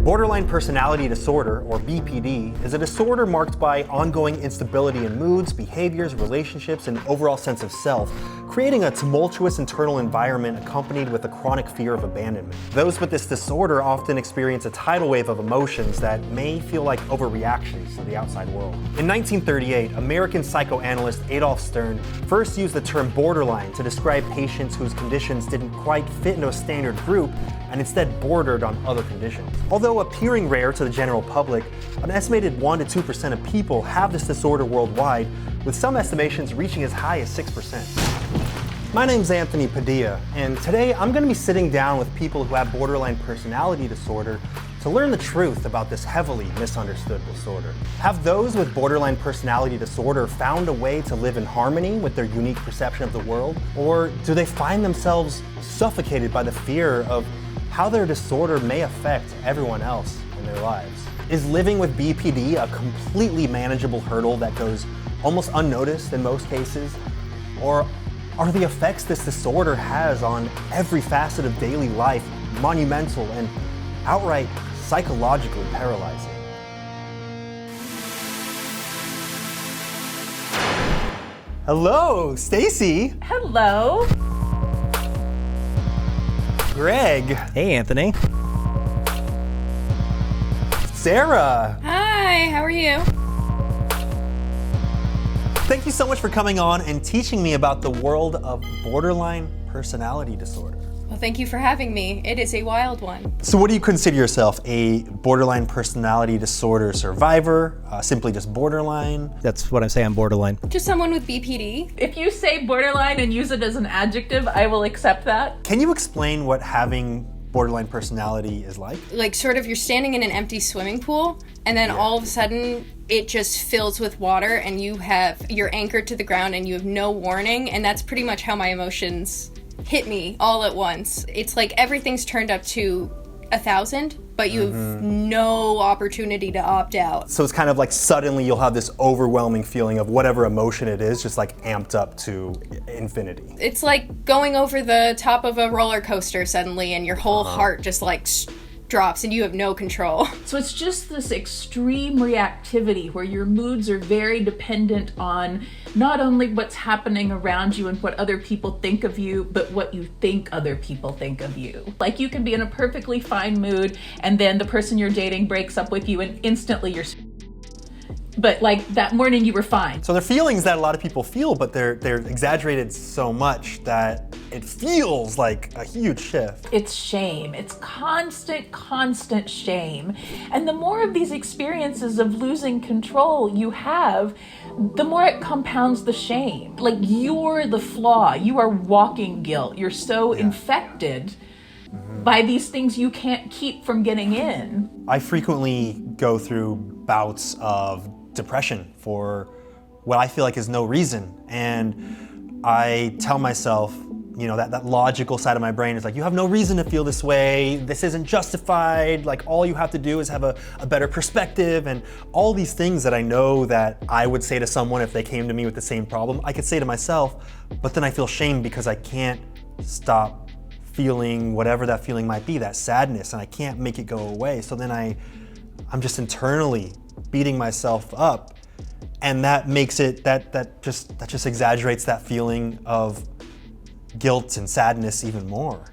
Borderline personality disorder, or BPD, is a disorder marked by ongoing instability in moods, behaviors, relationships, and overall sense of self, creating a tumultuous internal environment accompanied with a chronic fear of abandonment. Those with this disorder often experience a tidal wave of emotions that may feel like overreactions to the outside world. In 1938, American psychoanalyst Adolf Stern first used the term borderline to describe patients whose conditions didn't quite fit into a standard group and instead bordered on other conditions. Although appearing rare to the general public, an estimated 1 to 2% of people have this disorder worldwide, with some estimations reaching as high as 6%. My name's Anthony Padilla, and today I'm going to be sitting down with people who have borderline personality disorder to learn the truth about this heavily misunderstood disorder. Have those with borderline personality disorder found a way to live in harmony with their unique perception of the world? Or do they find themselves suffocated by the fear of how their disorder may affect everyone else in their lives? Is living with BPD a completely manageable hurdle that goes almost unnoticed in most cases? Or are the effects this disorder has on every facet of daily life monumental and outright psychologically paralyzing? Hello, Stacy. Hello. Greg. Hey, Anthony. Sarah. Hi, how are you? Thank you so much for coming on and teaching me about the world of borderline personality disorder. Well, thank you for having me. It is a wild one. So what do you consider yourself? A borderline personality disorder survivor? Simply just borderline? That's what I'm saying, I'm borderline. Just someone with BPD. If you say borderline and use it as an adjective, I will accept that. Can you explain what having borderline personality is like? Like sort of you're standing in an empty swimming pool and then all of a sudden it just fills with water and you're anchored to the ground and you have no warning, and that's pretty much how my emotions hit me all at once. It's like everything's turned up to 1,000, but you have no opportunity to opt out. So it's kind of like suddenly you'll have this overwhelming feeling of whatever emotion it is, just like amped up to infinity. It's like going over the top of a roller coaster suddenly and your whole heart just like drops and you have no control. So it's just this extreme reactivity where your moods are very dependent on not only what's happening around you and what other people think of you, but what you think other people think of you. Like you can be in a perfectly fine mood and then the person you're dating breaks up with you and instantly you're but like that morning you were fine. So they're feelings that a lot of people feel, but they're exaggerated so much that it feels like a huge shift. It's shame. It's constant shame. And the more of these experiences of losing control you have, the more it compounds the shame. Like you're the flaw. You are walking guilt. You're so infected by these things you can't keep from getting in. I frequently go through bouts of depression for what I feel like is no reason. And I tell myself, you know, that logical side of my brain is like, you have no reason to feel this way. This isn't justified. Like all you have to do is have a better perspective, and all these things that I know that I would say to someone if they came to me with the same problem, I could say to myself, but then I feel shame because I can't stop feeling whatever that feeling might be, that sadness, and I can't make it go away. So then I'm just internally beating myself up, and that makes it that just exaggerates that feeling of guilt and sadness even more.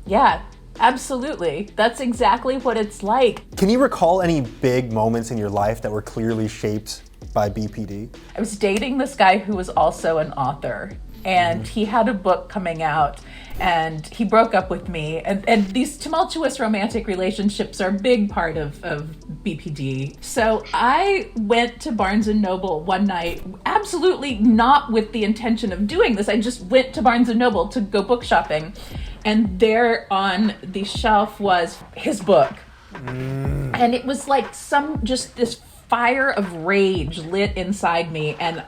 Yeah, absolutely. That's exactly what it's like. Can you recall any big moments in your life that were clearly shaped by BPD? I was dating this guy who was also an author, and he had a book coming out, and he broke up with me. And these tumultuous romantic relationships are a big part of BPD. So I went to Barnes & Noble one night, absolutely not with the intention of doing this. I just went to Barnes & Noble to go book shopping. And there on the shelf was his book. And it was like this fire of rage lit inside me. And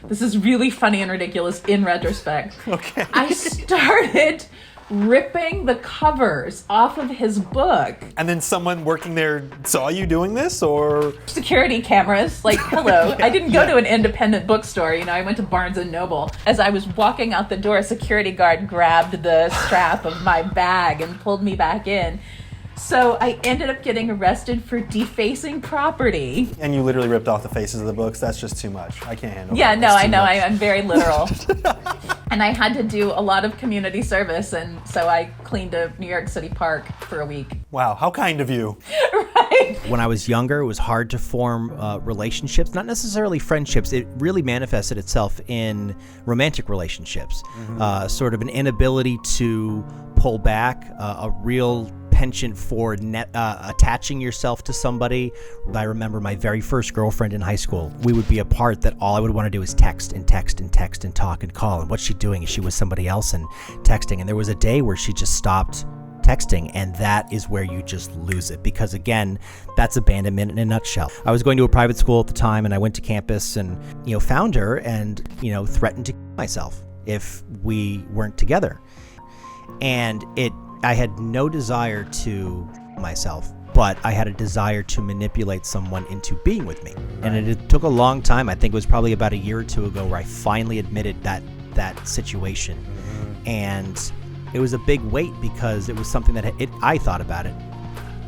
this is really funny and ridiculous in retrospect. Okay. I started ripping the covers off of his book. And then someone working there saw you doing this, or? Security cameras, like, hello. I didn't go to an independent bookstore, I went to Barnes & Noble. As I was walking out the door, a security guard grabbed the strap of my bag and pulled me back in. So I ended up getting arrested for defacing property. And you literally ripped off the faces of the books. That's just too much. I can't handle Yeah, that. no, That's I too know. much. I'm very literal. And I had to do a lot of community service, and so I cleaned a New York City park for a week. Wow, how kind of you. Right? When I was younger, it was hard to form relationships, not necessarily friendships. It really manifested itself in romantic relationships, sort of an inability to pull back, a real penchant for attaching yourself to somebody. I remember my very first girlfriend in high school. We would be apart that all I would want to do is text and text and text and talk and call. And what's she doing? Is she with somebody else and texting? And there was a day where she just stopped texting, and that is where you just lose it, because again, that's abandonment in a nutshell. I was going to a private school at the time, and I went to campus and found her and threatened to kill myself if we weren't together. And I had no desire to myself, but I had a desire to manipulate someone into being with me. And it took a long time. I think it was probably about a year or two ago where I finally admitted that situation. And it was a big weight because it was something that I thought about it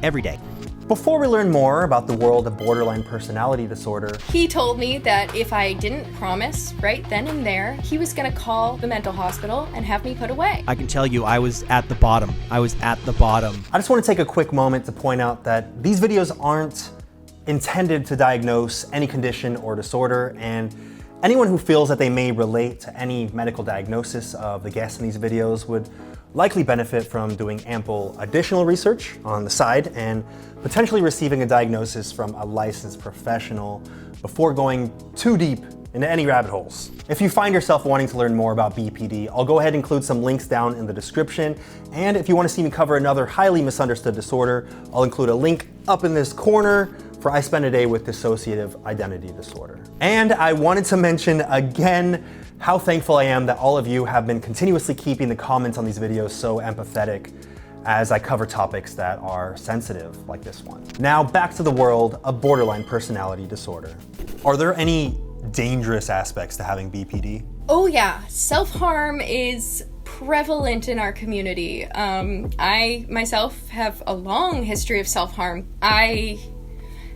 every day. Before we learn more about the world of borderline personality disorder, He told me that if I didn't promise right then and there, he was going to call the mental hospital and have me put away. I can tell you, I was at the bottom. I I just want to take a quick moment to point out that these videos aren't intended to diagnose any condition or disorder, and anyone who feels that they may relate to any medical diagnosis of the guests in these videos would likely benefit from doing ample additional research on the side and potentially receiving a diagnosis from a licensed professional before going too deep into any rabbit holes. If you find yourself wanting to learn more about BPD, I'll go ahead and include some links down in the description. And if you want to see me cover another highly misunderstood disorder, I'll include a link up in this corner for I Spend a Day with Dissociative Identity Disorder. And I wanted to mention again how thankful I am that all of you have been continuously keeping the comments on these videos so empathetic as I cover topics that are sensitive like this one. Now back to the world of borderline personality disorder. Are there any dangerous aspects to having BPD? Oh yeah, self-harm is prevalent in our community. I myself have a long history of self-harm. I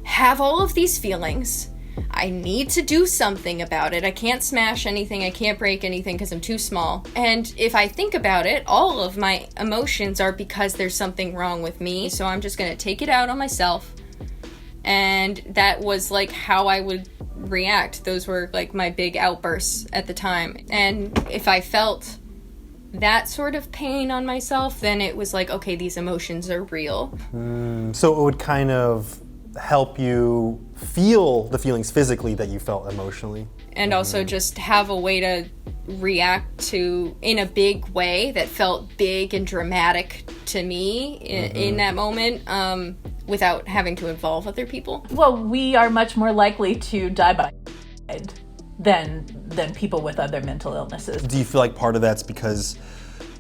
have all of these feelings. I need to do something about it. I can't smash anything, I can't break anything because I'm too small. And if I think about it, all of my emotions are because there's something wrong with me. So I'm just gonna take it out on myself. And that was like how I would react. Those were like my big outbursts at the time. And if I felt that sort of pain on myself, then it was like, okay, these emotions are real. So it would kind of help you feel the feelings physically that you felt emotionally. And also just have a way to react to in a big way that felt big and dramatic to me in that moment, without having to involve other people. Well, we are much more likely to die by than people with other mental illnesses. Do you feel like part of that's because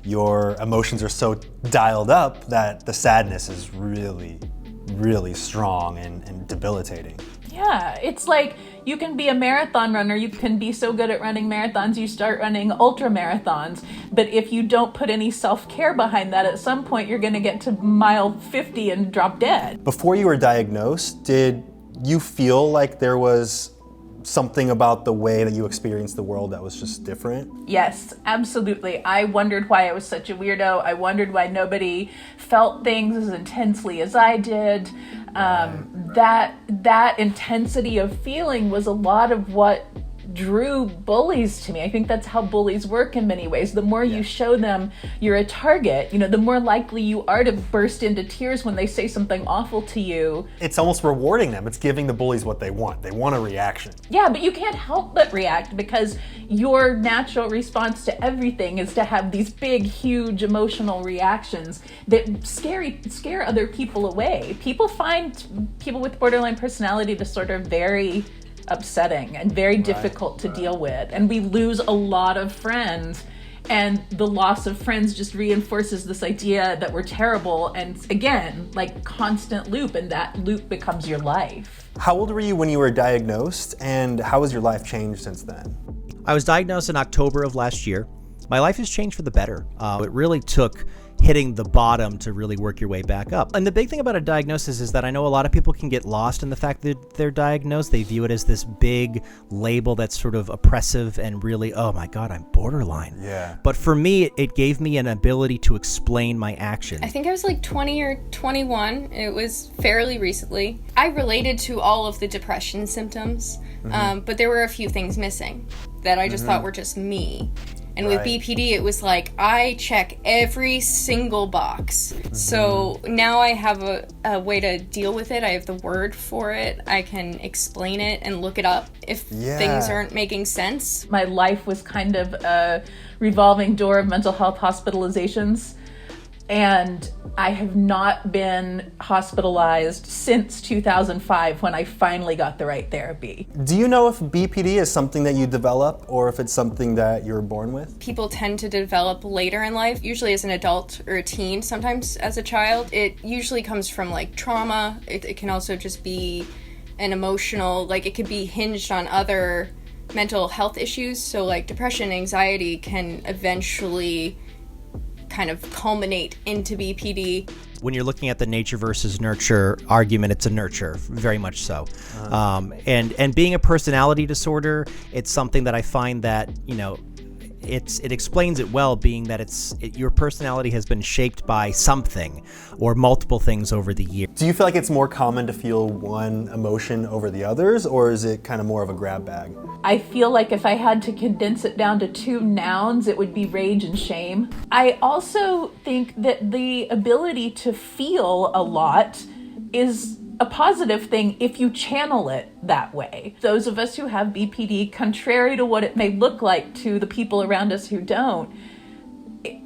your emotions are so dialed up that the sadness is really, really strong and debilitating? Yeah, it's like you can be a marathon runner, you can be so good at running marathons, you start running ultra marathons, but if you don't put any self-care behind that, at some point you're gonna get to mile 50 and drop dead. Before you were diagnosed, did you feel like there was something about the way that you experienced the world that was just different? Yes, absolutely. I wondered why I was such a weirdo. I wondered why nobody felt things as intensely as I did. That intensity of feeling was a lot of what drew bullies to me. I think that's how bullies work in many ways. The more you show them you're a target, the more likely you are to burst into tears when they say something awful to you. It's almost rewarding them. It's giving the bullies what they want. They want a reaction. Yeah, but you can't help but react because your natural response to everything is to have these big, huge emotional reactions that scare other people away. People find people with borderline personality disorder very upsetting and very difficult to deal with, and we lose a lot of friends, and the loss of friends just reinforces this idea that we're terrible, and again, like constant loop, and that loop becomes your life. How old were you when you were diagnosed, and how has your life changed since then? I was diagnosed in October of last year. My life has changed for the better. It really took hitting the bottom to really work your way back up. And the big thing about a diagnosis is that I know a lot of people can get lost in the fact that they're diagnosed. They view it as this big label that's sort of oppressive and really, oh my God, I'm borderline. Yeah. But for me, it gave me an ability to explain my actions. I think I was like 20 or 21. It was fairly recently. I related to all of the depression symptoms, but there were a few things missing that I just thought were just me. And with BPD, it was like, I check every single box. So now I have a way to deal with it. I have the word for it. I can explain it and look it up if things aren't making sense. My life was kind of a revolving door of mental health hospitalizations. And I have not been hospitalized since 2005 when I finally got the right therapy. Do you know if BPD is something that you develop or if it's something that you were born with? People tend to develop later in life, usually as an adult or a teen, sometimes as a child. It usually comes from like trauma. It can also just be an emotional, like it could be hinged on other mental health issues. So like depression, anxiety can eventually kind of culminate into BPD. When you're looking at the nature versus nurture argument, it's a nurture, very much so. And being a personality disorder, it's something that I find that, you know, it explains it well, being that your personality has been shaped by something or multiple things over the years. Do you feel like it's more common to feel one emotion over the others, or is it kind of more of a grab bag? I feel like if I had to condense it down to 2 nouns, it would be rage and shame. I also think that the ability to feel a lot is a positive thing if you channel it that way. Those of us who have BPD, contrary to what it may look like to the people around us who don't,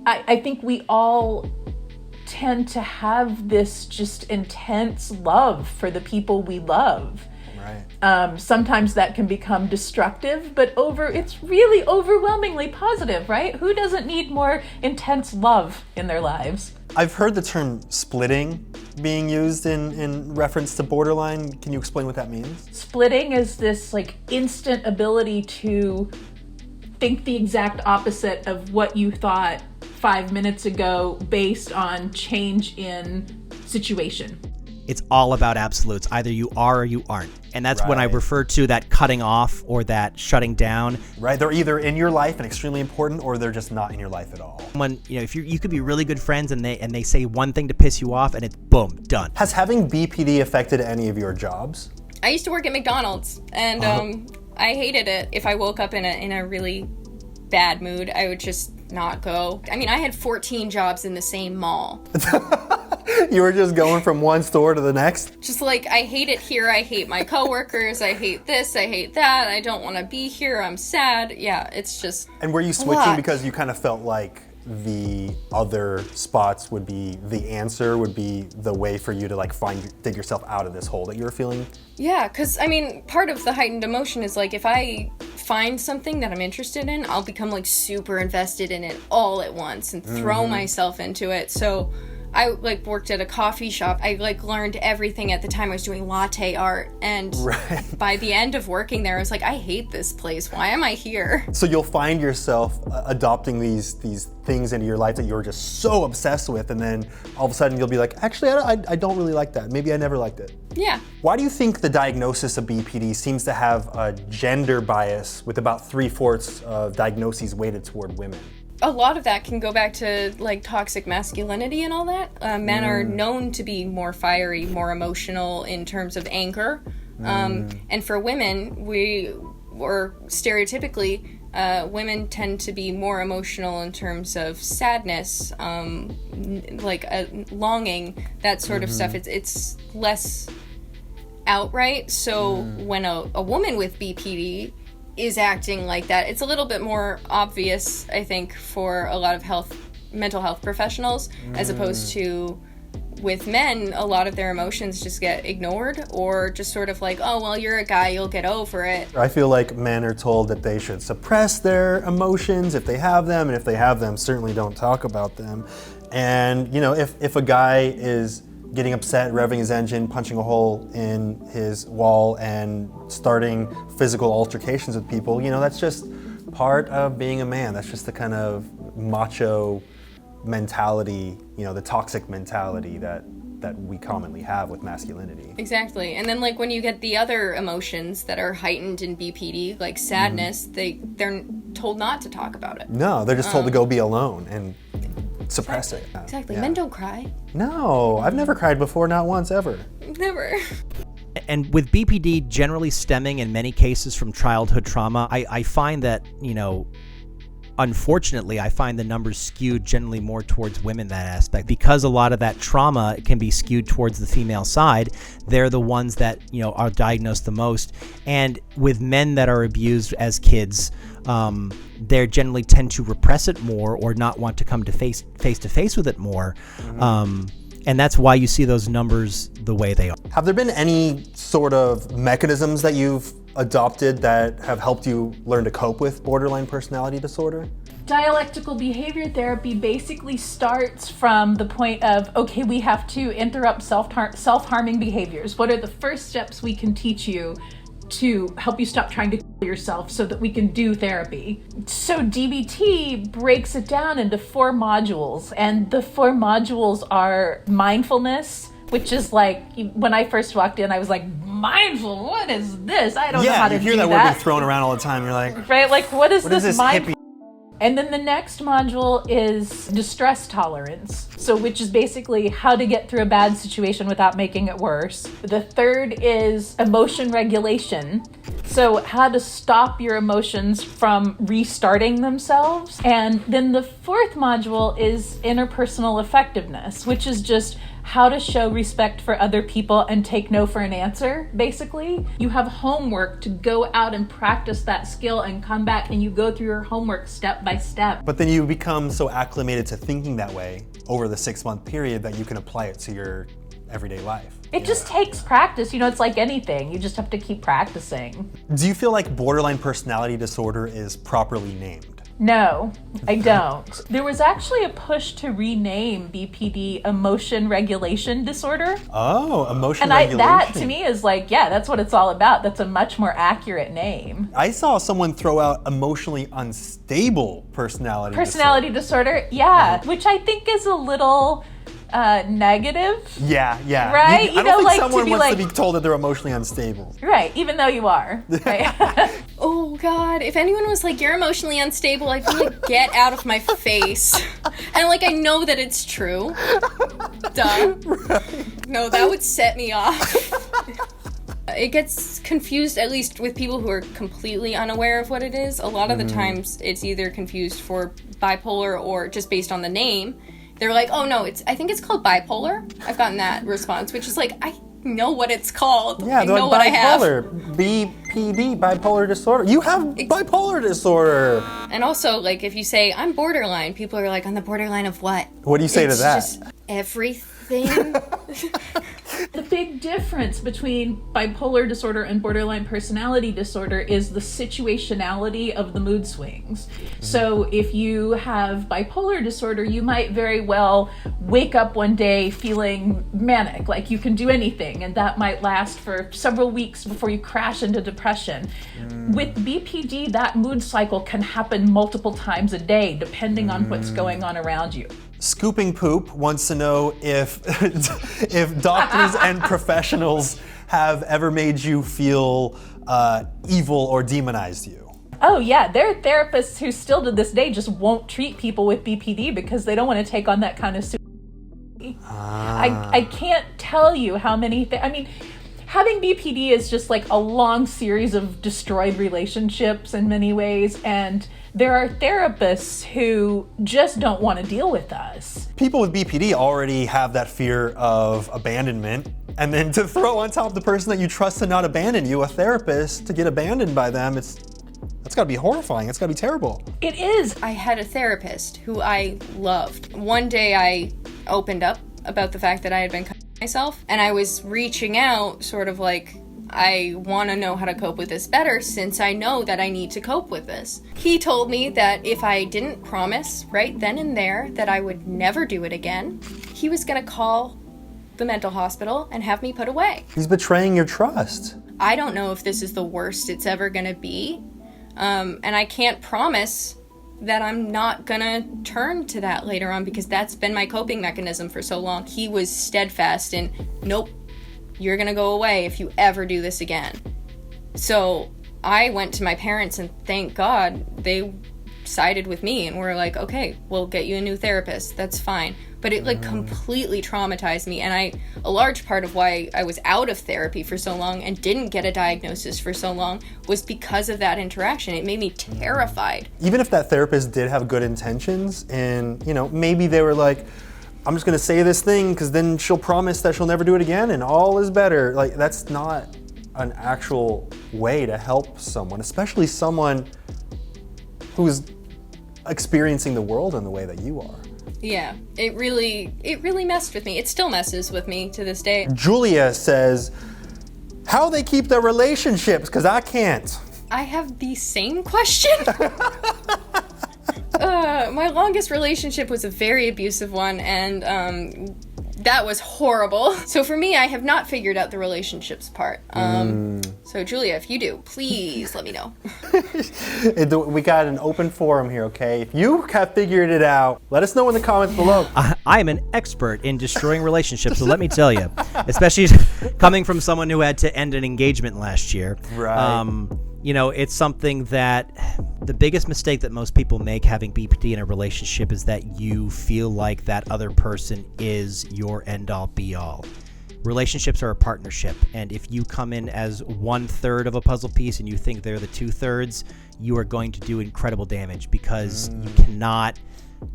I think we all tend to have this just intense love for the people we love. Right. Sometimes that can become destructive, but it's really overwhelmingly positive, right? Who doesn't need more intense love in their lives? I've heard the term splitting being used in reference to borderline. Can you explain what that means? Splitting is this like instant ability to think the exact opposite of what you thought 5 minutes ago based on change in situation. It's all about absolutes. Either you are or you aren't. And that's when I refer to that cutting off or that shutting down. Right, they're either in your life and extremely important, or they're just not in your life at all. When, you know, if you could be really good friends and they say one thing to piss you off and it's boom, done. Has having BPD affected any of your jobs? I used to work at McDonald's, and I hated it. If I woke up in a really bad mood, I would just not go. I mean, I had 14 jobs in the same mall. You were just going from one store to the next? Just like, I hate it here, I hate my coworkers, I hate this, I hate that, I don't want to be here, I'm sad. Yeah, it's just And were you switching because you kind of felt like the other spots would be the answer, would be the way for you to like dig yourself out of this hole that you were feeling? Yeah, because I mean, part of the heightened emotion is like, if I find something that I'm interested in, I'll become like super invested in it all at once and throw myself into it. So I like worked at a coffee shop. I like learned everything at the time. I was doing latte art, and by the end of working there, I was like, I hate this place. Why am I here? So you'll find yourself adopting these things into your life that you're just so obsessed with, and then all of a sudden you'll be like, actually, I don't really like that. Maybe I never liked it. Yeah. Why do you think the diagnosis of BPD seems to have a gender bias, with about 3/4 of diagnoses weighted toward women? A lot of that can go back to like toxic masculinity and all that. Men are known to be more fiery, more emotional in terms of anger. And for women, stereotypically, women tend to be more emotional in terms of sadness, like longing, that sort of stuff. It's less outright. So when a woman with BPD is acting like that, it's a little bit more obvious, I think, for a lot of mental health professionals, as opposed to with men, a lot of their emotions just get ignored, or just sort of like, oh, well, you're a guy, you'll get over it. I feel like men are told that they should suppress their emotions if they have them, and if they have them, certainly don't talk about them. And, you know, if a guy is getting upset, revving his engine, punching a hole in his wall, and starting physical altercations with people, you know, that's just part of being a man. That's just the kind of macho mentality, the toxic mentality that we commonly have with masculinity. Exactly. And then like when you get the other emotions that are heightened in BPD, like sadness, they're told not to talk about it. No, they're just told to go be alone and suppress it. Exactly. Yeah. Men don't cry. No, I've never cried before, not once ever. Never. And with BPD generally stemming in many cases from childhood trauma, I find that, unfortunately, I find the numbers skewed generally more towards women, that aspect. Because a lot of that trauma can be skewed towards the female side, they're the ones that, are diagnosed the most. And with men that are abused as kids, they generally tend to repress it more or not want to come to face to face with it more. And that's why you see those numbers the way they are. Have there been any sort of mechanisms that you've adopted that have helped you learn to cope with borderline personality disorder? Dialectical behavior therapy basically starts from the point of, okay, we have to interrupt self-harming behaviors. What are the first steps we can teach you to help you stop trying to kill yourself so that we can do therapy? So DBT breaks it down into 4 modules, and the 4 modules are mindfulness, which is like, when I first walked in, I was like, mindful, what is this? I don't know how to do that. Yeah, you hear that word being thrown around all the time. You're like, right? Like, what is this hippie? And then the next module is distress tolerance. So which is basically how to get through a bad situation without making it worse. The third is emotion regulation. So how to stop your emotions from restarting themselves. And then the 4th module is interpersonal effectiveness, which is just how to show respect for other people and take no for an answer, basically. You have homework to go out and practice that skill and come back and you go through your homework step by step. But then you become so acclimated to thinking that way over the 6-month period that you can apply it to your everyday life. It just takes practice. It's like anything. You just have to keep practicing. Do you feel like borderline personality disorder is properly named? No, I don't. There was actually a push to rename BPD emotion regulation disorder. Oh, emotion regulation. regulation. And that to me is like, yeah, that's what it's all about. That's a much more accurate name. I saw someone throw out emotionally unstable personality disorder. Yeah, which I think is a little negative. Yeah. Right? I don't think someone to wants to be told that they're emotionally unstable. Right, even though you are. Right? Oh God, if anyone was like, you're emotionally unstable, I'd be like, get out of my face. And like, I know that it's true. Duh. Right. No, that would set me off. It gets confused, at least with people who are completely unaware of what it is. A lot of the times it's either confused for bipolar or just based on the name. They're like, oh no, I think it's called bipolar. I've gotten that response, which is like, I know what it's called. Yeah, I know what I have. BPD, bipolar disorder. You have bipolar disorder. And also, like, if you say, I'm borderline, people are like, on the borderline of what? What do you say to that? Just everything. The big difference between bipolar disorder and borderline personality disorder is the situationality of the mood swings. So if you have bipolar disorder, you might very well wake up one day feeling manic, like you can do anything, and that might last for several weeks before you crash into depression. With BPD, that mood cycle can happen multiple times a day, depending on what's going on around you. Scooping Poop wants to know if doctors and professionals have ever made you feel evil or demonized you. Oh yeah, there are therapists who still to this day just won't treat people with BPD because they don't want to take on that kind of I can't tell you how many having BPD is just like a long series of destroyed relationships in many ways, and there are therapists who just don't want to deal with us. People with BPD already have that fear of abandonment, and then to throw on top the person that you trust to not abandon you, a therapist, to get abandoned by them, that's gotta be horrifying. It's gotta be terrible. It is. I had a therapist who I loved. One day I opened up about the fact that I had been cutting myself, and I was reaching out sort of like, I want to know how to cope with this better since I know that I need to cope with this. He told me that if I didn't promise right then and there that I would never do it again, he was going to call the mental hospital and have me put away. He's betraying your trust. I don't know if this is the worst it's ever going to be, and I can't promise that I'm not gonna turn to that later on, because that's been my coping mechanism for so long. He was steadfast in, nope, you're gonna go away if you ever do this again. So I went to my parents, and thank God they sided with me and were like, okay, we'll get you a new therapist, that's fine. But it like completely traumatized me, and a large part of why I was out of therapy for so long and didn't get a diagnosis for so long was because of that interaction. It made me terrified. Even if that therapist did have good intentions, and maybe they were like, I'm just gonna say this thing because then she'll promise that she'll never do it again and all is better. Like, that's not an actual way to help someone, especially someone who's experiencing the world in the way that you are. Yeah, it really messed with me. It still messes with me to this day. Julia says, how they keep their relationships, because I can't. I have the same question. My longest relationship was a very abusive one, and that was horrible. So for me, I have not figured out the relationships part. So Julia, if you do, please let me know. We got an open forum here, okay? If you have figured it out, let us know in the comments below. I am an expert in destroying relationships, so let me tell you, especially coming from someone who had to end an engagement last year. Right. It's something that the biggest mistake that most people make having BPD in a relationship is that you feel like that other person is your end-all be-all. Relationships are a partnership, and if you come in as 1/3 of a puzzle piece and you think they're the 2/3, you are going to do incredible damage, because you cannot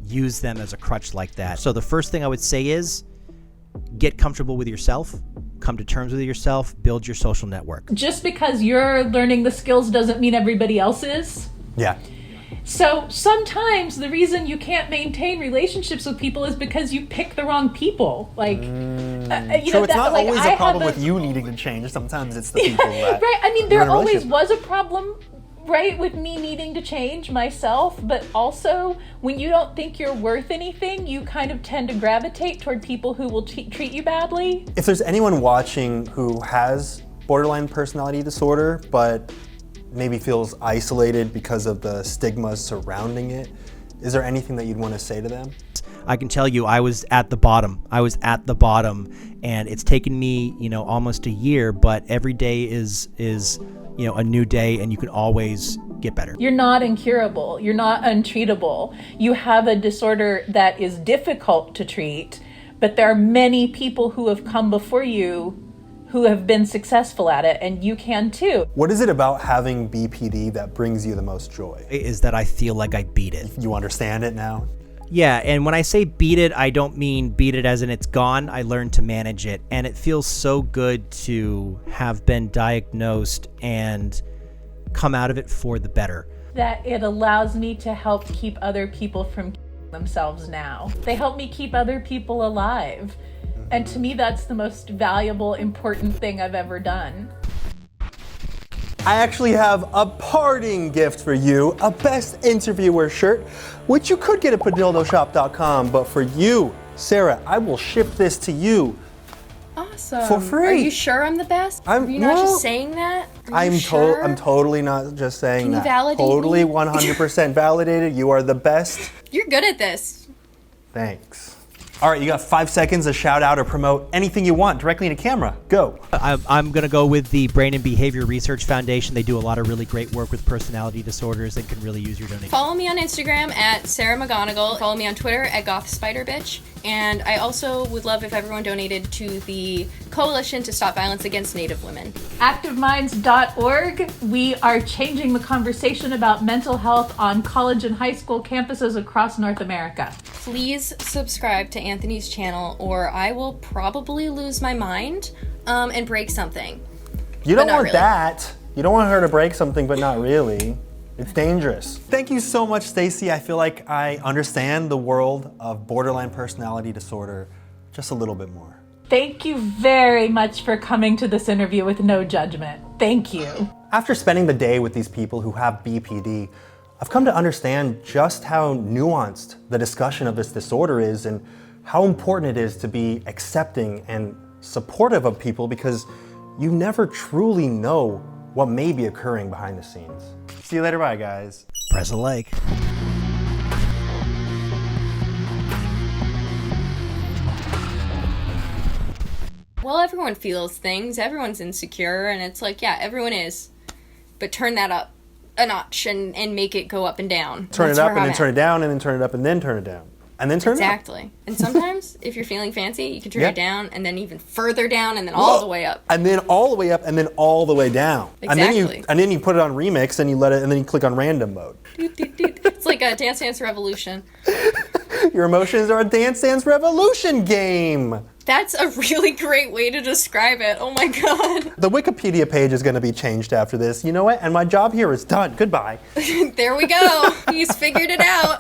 use them as a crutch like that. So the first thing I would say is get comfortable with yourself, come to terms with yourself, build your social network. Just because you're learning the skills doesn't mean everybody else is. Yeah. So sometimes the reason you can't maintain relationships with people is because you pick the wrong people. Like, So it's not always a problem with you needing to change. Sometimes it's the people that. Right. I mean, there you're in a always relationship was a problem, right, with me needing to change myself. But also, when you don't think you're worth anything, you kind of tend to gravitate toward people who will treat you badly. If there's anyone watching who has borderline personality disorder, but maybe feels isolated because of the stigma surrounding it, is there anything that you'd want to say to them? I can tell you I was at the bottom. And it's taken me, almost a year, but every day is a new day, and you can always get better. You're not incurable. You're not untreatable. You have a disorder that is difficult to treat, but there are many people who have come before you who have been successful at it, and you can too. What is it about having BPD that brings you the most joy? Is that I feel like I beat it. You understand it now? Yeah, and when I say beat it, I don't mean beat it as in it's gone. I learned to manage it, and it feels so good to have been diagnosed and come out of it for the better. That it allows me to help keep other people from themselves now. They help me keep other people alive. And to me, that's the most valuable, important thing I've ever done. I actually have a parting gift for you, a Best Interviewer shirt, which you could get at padillashop.com, but for you, Sarah, I will ship this to you. Awesome. For free. Are you sure I'm the best? Are you not just saying that? I'm totally not just saying that. Can you validate Totally me? 100% validated. You are the best. You're good at this. Thanks. All right, you got 5 seconds to shout out or promote anything you want directly into camera. Go. I'm going to go with the Brain and Behavior Research Foundation. They do a lot of really great work with personality disorders and can really use your donation. Follow me on Instagram at Sarah McGonigal. Follow me on Twitter at GothSpiderBitch. And I also would love if everyone donated to the Coalition to Stop Violence Against Native Women. ActiveMinds.org. We are changing the conversation about mental health on college and high school campuses across North America. Please subscribe to Anthony's channel, or I will probably lose my mind and break something. You don't want really. that. You don't want her to break something, but not really. It's dangerous. Thank you so much, Stacy. I feel like I understand the world of borderline personality disorder just a little bit more. Thank you very much for coming to this interview with no judgment. Thank you. After spending the day with these people who have BPD, I've come to understand just how nuanced the discussion of this disorder is and how important it is to be accepting and supportive of people, because you never truly know what may be occurring behind the scenes. See you later, bye guys. Press a like. Well, everyone feels things. Everyone's insecure, and it's like, yeah, everyone is. But turn that up a notch and make it go up and down. Turn That's it up where and I'm then turn at. it down and then turn it up and then turn it down. And then turn it up. Exactly. And sometimes, if you're feeling fancy, you can turn Yeah. it down and then even further down and then all the way up. And then all the way up and then all the way down. Exactly. And then you put it on remix and you let it and then you click on random mode. It's like a Dance Dance Revolution. Your emotions are a Dance Dance Revolution game. That's a really great way to describe it. Oh my god. The Wikipedia page is going to be changed after this. You know what? And my job here is done. Goodbye. There we go. He's figured it out.